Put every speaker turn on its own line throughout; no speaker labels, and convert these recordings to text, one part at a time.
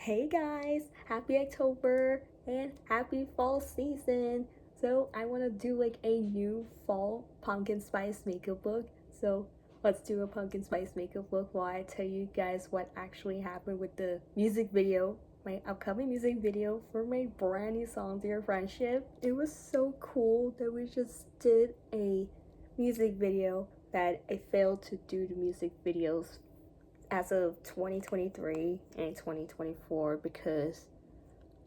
Hey guys, happy October and happy fall season. So I want to do like a new fall pumpkin spice makeup look. So let's do a pumpkin spice makeup look while I tell you guys what actually happened with the music video, my upcoming music video for my brand new song Dear Friendship. It was so cool that we just did a music video that I failed to do the music videos as of 2023 and 2024 because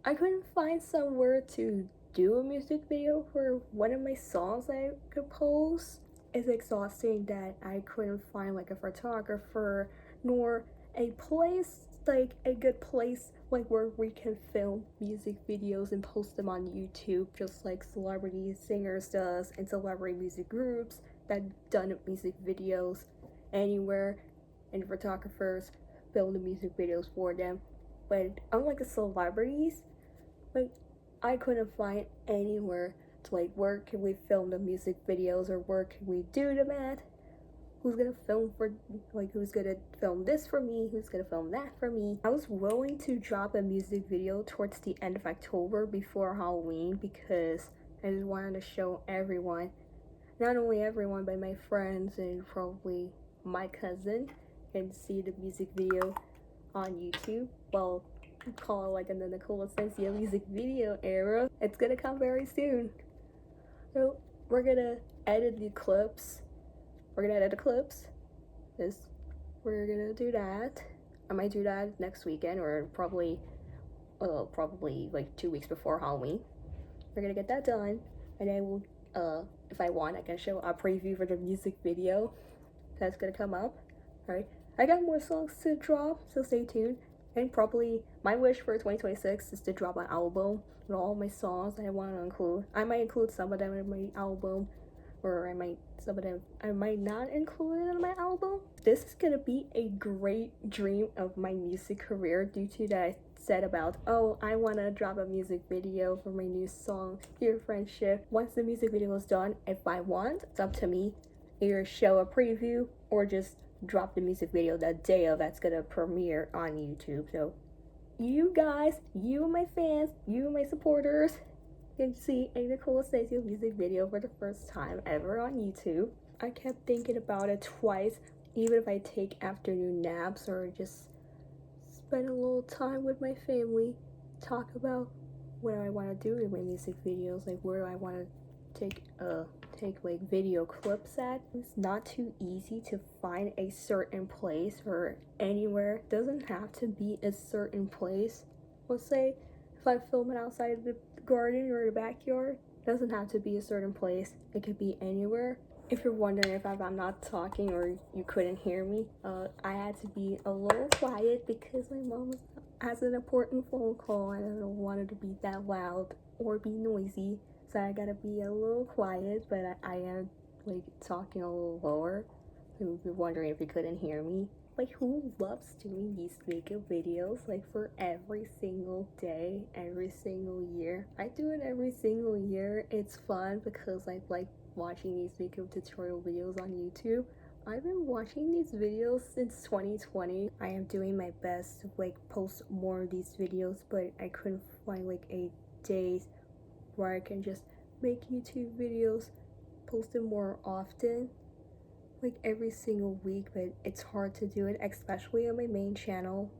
I couldn't find somewhere to do a music video for one of my songs I could post. It's exhausting that I couldn't find like a photographer nor a place, like a good place like where we can film music videos and post them on YouTube, just like celebrity singers does and celebrity music groups that done music videos anywhere, and photographers film the music videos for them. But unlike the celebrities, like I couldn't find anywhere to like where can we film the music videos or where can we do them at? Who's gonna film for, like, who's gonna film this for me? Who's gonna film that for me? I was willing to drop a music video towards the end of October before Halloween because I just wanted to show everyone, not only everyone, but my friends and probably my cousin can see the music video on YouTube. Well, call it like in the Nicola Sensia music video era. It's gonna come very soon. So we're gonna edit the clips. We're gonna edit the clips. This we're gonna do that. I might do that next weekend or probably like 2 weeks before Halloween. We're gonna get that done, and then we'll if I want, I can show a preview for the music video that's gonna come up. Alright, I got more songs to drop, so stay tuned. And probably my wish for 2026 is to drop an album with all my songs that I want to include. I might include some of them in my album, or some of them I might not include in my album. This is gonna be a great dream of my music career due to that I said about, oh, I want to drop a music video for my new song Dear Friendship. Once the music video is done, if I want, it's up to me, either show a preview or just drop the music video the day of that's gonna premiere on YouTube. So you guys, you my fans, you my supporters can see a Nicola Sensia music video for the first time ever on YouTube. I kept thinking about it twice, even if I take afternoon naps or just spend a little time with my family, talk about what I want to do in my music videos, like where do I want to take like video clips at. It's not too easy to find a certain place or anywhere. It doesn't have to be a certain place. Let's say if I film it outside the garden or the backyard, it doesn't have to be a certain place. It could be anywhere. If you're wondering if I'm not talking or you couldn't hear me, I had to be a little quiet because my mom has an important phone call and I don't want it to be that loud or be noisy. So I gotta be a little quiet, but I am like talking a little lower. So if you're wondering if you couldn't hear me, like who loves doing these makeup videos like for every single day, every single year? I do it every single year. It's fun because I like watching these makeup tutorial videos on YouTube. I've been watching these videos since 2020. I am doing my best to like post more of these videos, but I couldn't find like a day where I can just make YouTube videos, post them more often, like every single week, but it's hard to do it, especially on my main channel.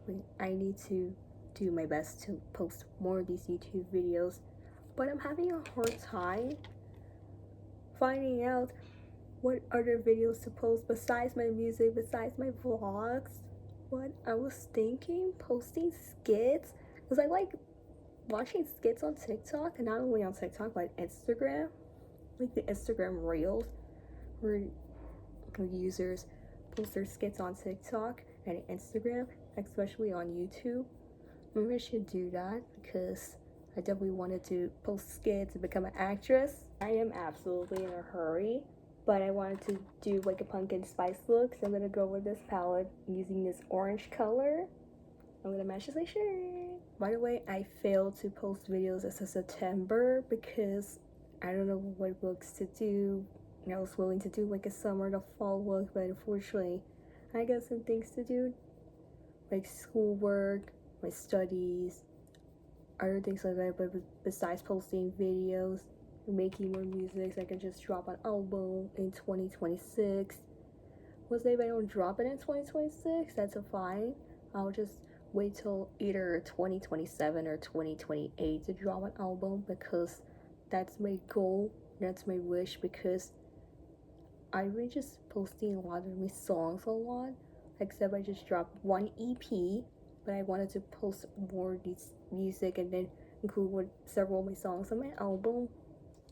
Like, I need to do my best to post more of these YouTube videos, but I'm having a hard time finding out what other videos to post besides my music, besides my vlogs. What I was thinking, posting skits, because I like watching skits on TikTok, and not only on TikTok but Instagram, like the Instagram Reels, where users post their skits on TikTok and Instagram, especially on YouTube. Maybe I should do that because I definitely wanted to post skits and become an actress. I am absolutely in a hurry, but I wanted to do like a pumpkin spice look, so I'm gonna go with this palette using this orange color. I'm gonna match this shirt. By the way, I failed to post videos as of September because I don't know what looks to do. I was willing to do like a summer to fall look, but unfortunately I got some things to do, like schoolwork, my studies, other things like that. But besides posting videos, making more music, so I can just drop an album in 2026. Was if I don't drop it in 2026, that's a fine. I'll just wait till either 2027 or 2028 to drop an album, because that's my goal, that's my wish, because I really just posting a lot of my songs a lot, except I just dropped one EP, but I wanted to post more of these music and then include several of my songs on my album.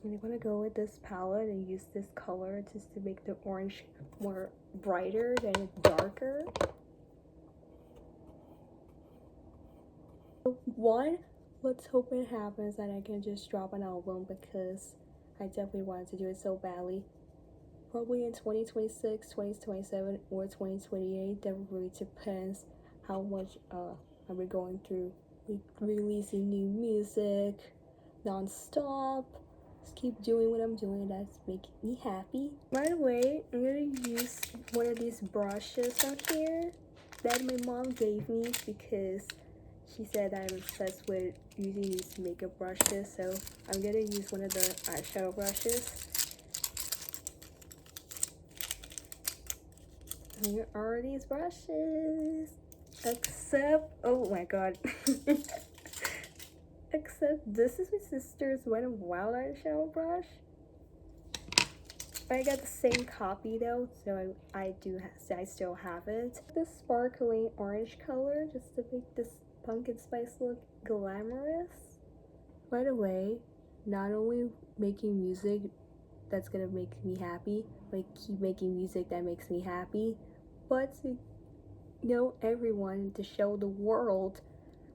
And I'm gonna go with this palette and use this color just to make the orange more brighter than it's darker. Let's hope it happens that I can just drop an album, because I definitely wanted to do it so badly. Probably in 2026, 2027, or 2028. That really depends how much I've been going through releasing new music non-stop. Just keep doing what I'm doing, that's making me happy. By the way, I'm gonna use one of these brushes out here that my mom gave me, because she said I'm obsessed with using these makeup brushes, so I'm gonna use one of the eyeshadow brushes. Here are these brushes, except, oh my god, except this is my sister's Wet n Wild eyeshadow brush. I got the same copy though, so I still have it. This sparkling orange color, just to make this pumpkin spice look glamorous. By the way, not only making music that's gonna make me happy, like keep making music that makes me happy, but to know everyone, to show the world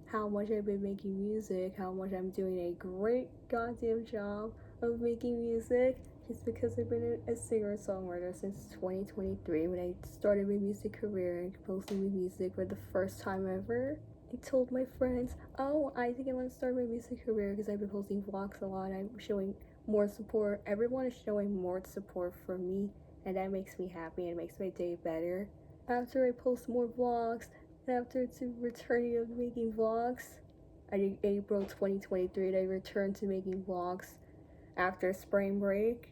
how much I've been making music, how much I'm doing a great goddamn job of making music, just because I've been a singer-songwriter since 2023 when I started my music career and composing my music for the first time ever. I told my friends, oh, I think I want to start my music career because I've been posting vlogs a lot. I'm showing more support. Everyone is showing more support for me, and that makes me happy and makes my day better. After I post more vlogs, after it's returning of making vlogs, I think April 2023, I returned to making vlogs after spring break.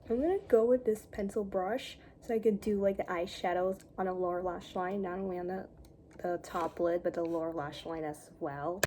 I'm gonna go with this pencil brush so I can do like the eyeshadows on the lower lash line, not only on the top lid but the lower lash line as well.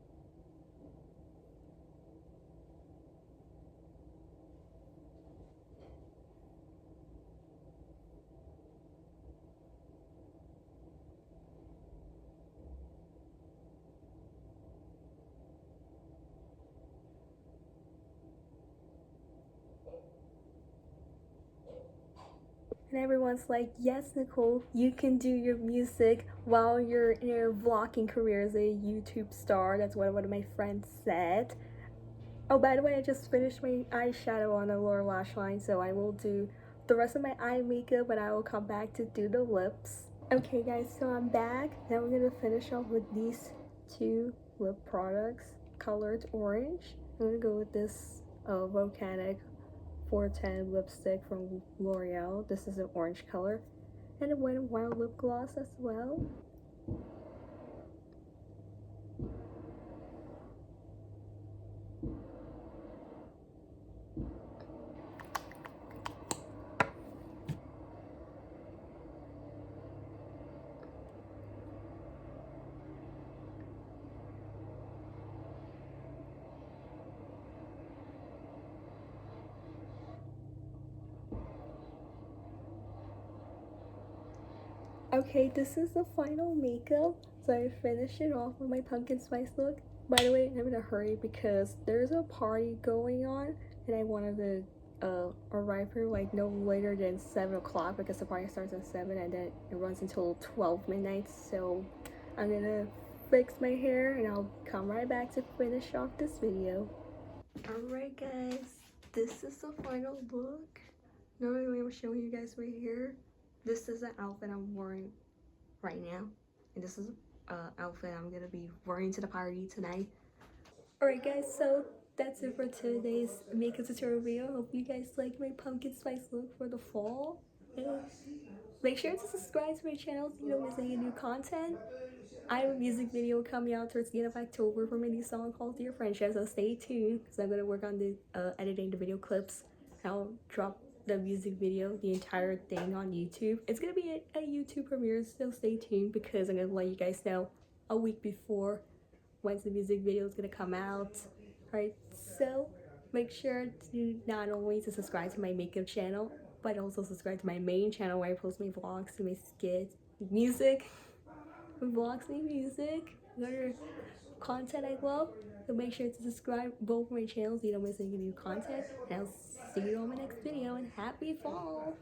And everyone's like, yes, Nicole, you can do your music while you're in your vlogging career as a YouTube star. That's what one of my friends said. Oh, by the way, I just finished my eyeshadow on the lower lash line, so I will do the rest of my eye makeup and I will come back to do the lips. Okay guys, so I'm back. Now we're gonna finish off with these two lip products, colored orange. I'm gonna go with this Volcanic 410 lipstick from L'Oreal. This is an orange color. And a Wet n Wild lip gloss as well. Okay, this is the final makeup. So I finished it off with my pumpkin spice look. By the way, I'm in a hurry because there's a party going on and I wanted to arrive here like no later than 7 o'clock, because the party starts at 7 and then it runs until 12 midnight. So I'm gonna fix my hair and I'll come right back to finish off this video. Alright guys, this is the final look. Normally I'm showing you guys right here. This is the outfit I'm wearing right now, and this is outfit I'm gonna be wearing to the party tonight. Alright guys, so that's it for today's makeup tutorial video. Hope you guys like my pumpkin spice look for the fall, and make sure to subscribe to my channel so you don't miss any new content. I have a music video coming out towards the end of October for my new song called Dear Friendship, so stay tuned because I'm going to work on the editing the video clips. I'll drop the music video, the entire thing on YouTube. It's going to be a YouTube premiere, so stay tuned because I'm going to let you guys know a week before when the music video is going to come out. Alright, so make sure to not only to subscribe to my makeup channel, but also subscribe to my main channel where I post my vlogs, my skits, music, my vlogs, my music, other content I love. So make sure to subscribe both my channels so you don't miss any new content. And I'll see you on my next video, and happy fall!